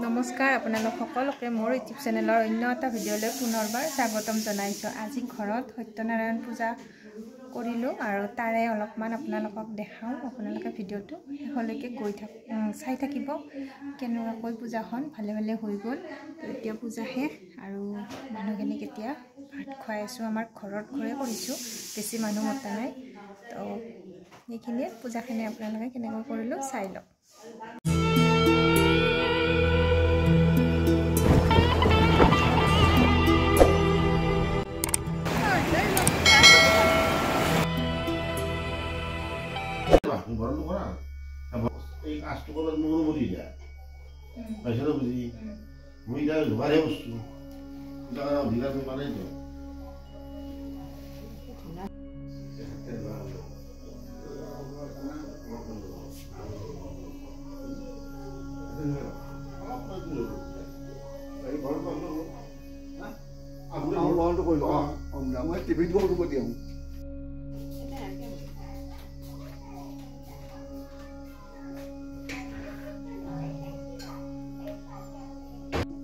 নমস্কাৰ আপোনালোক সকলোকে মোৰ ইউটিউব চেনেলৰ অন্য এটা ভিডিঅ'লৈ পুনৰবাৰ স্বাগতম জনাইছোঁ। আজি ঘৰত সত্যনাৰায়ণ পূজা কৰিলোঁ আৰু তাৰে অলপমান আপোনালোকক দেখাওঁ। আপোনালোকে ভিডিঅ'টো শেষলৈকে চাই থাকিব। কেনেকুৱাকৈ পূজাখন ভালে ভালে হৈ গ'ল। এতিয়া পূজা শেষ আৰু মানুহখিনিক এতিয়া ভাত খুৱাই আছোঁ। আমাৰ ঘৰে কৰিছোঁ, বেছি মানুহ মতা নাই। তো এইখিনিয়ে পূজাখিনি আপোনালোকে কেনেকৈ কৰিলোঁ চাই লওক।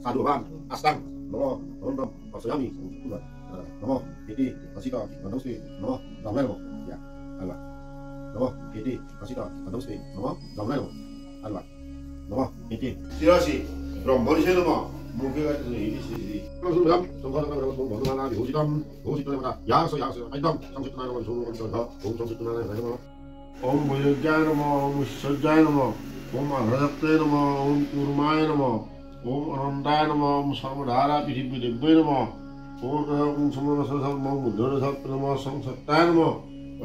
Saduhan, astang, namo, rondom, pasayami, namo, kiti, kasita, manusti, namo, damleno, ya, alba, namo, kiti, kasita, manusti, namo, damleno, alba, namo, kiti. Sirasi, rombori sih namo, mungkin ini sih. Kalau sudah, sungguh baru mana dihujitam, mana, ya so, aidam, sampai tunai namo, suruh kita dah, sampai tunai namo. Om Bujaya namo, Om Sajjaya namo, Om Arhate namo, Om Kurmaya namo. Om Anandaya namo, Om Samadhara Pithibhi Dibbhe namo, Om Samanasa namo, Buddhara Sattva namo, Samsattaya namo,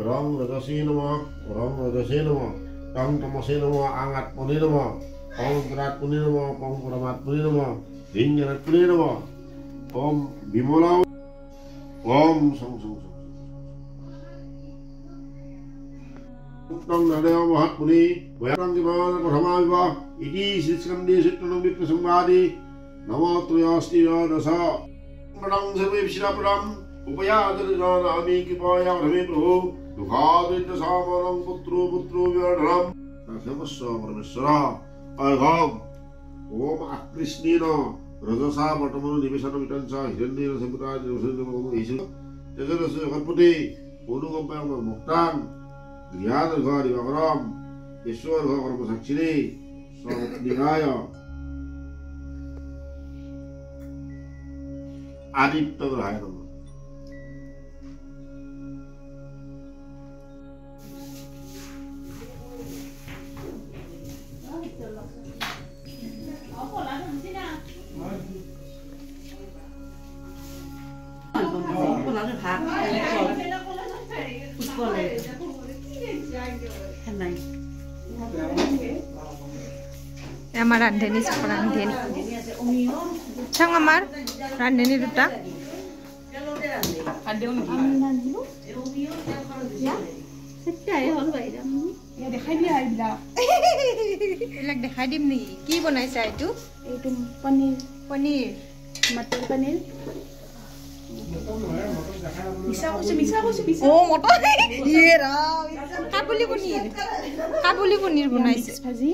Ram Rajasi namo, Ram Rajasi namo, Tang Tamasi namo, Angat Puni namo, Om Virat Puni namo, Om Paramat Puni namo, Dinjanat Puni namo, Om Bimala, Om Sam. Tang Nadaya Mahat Puni, Wayang Dimana Prathama Viva, Iti Siskandi Sittanam Viprasambhadi, Namo Triyasti Dasa, Padang Sarve Vishirapadam, Upaya Adhirjana Ami Kipaya Rame Prabhu, Dukhadita Samanam Putru Vyadharam, Nasamasa Parameswara, Agham, Om Akrishnina, Rajasa Matamanu Nivesana Vitansa, Hirandira Sampata, Hirandira Isra, Tejarasa Karpati, Unugampayam Muktan, Gyana Ghari Vagaram, Ishwar Ghagaram Sakshini, Samadhigaya, Aditya Grahaya Nama. আমার রান্ধনি চাং আমার রান্ধনি দুটা দেখাই দিম নেকি কি বনাইছা এইটো পনীৰ মটৰ পনীৰ কাবুলি পনীৰ বনাইছে ভাজি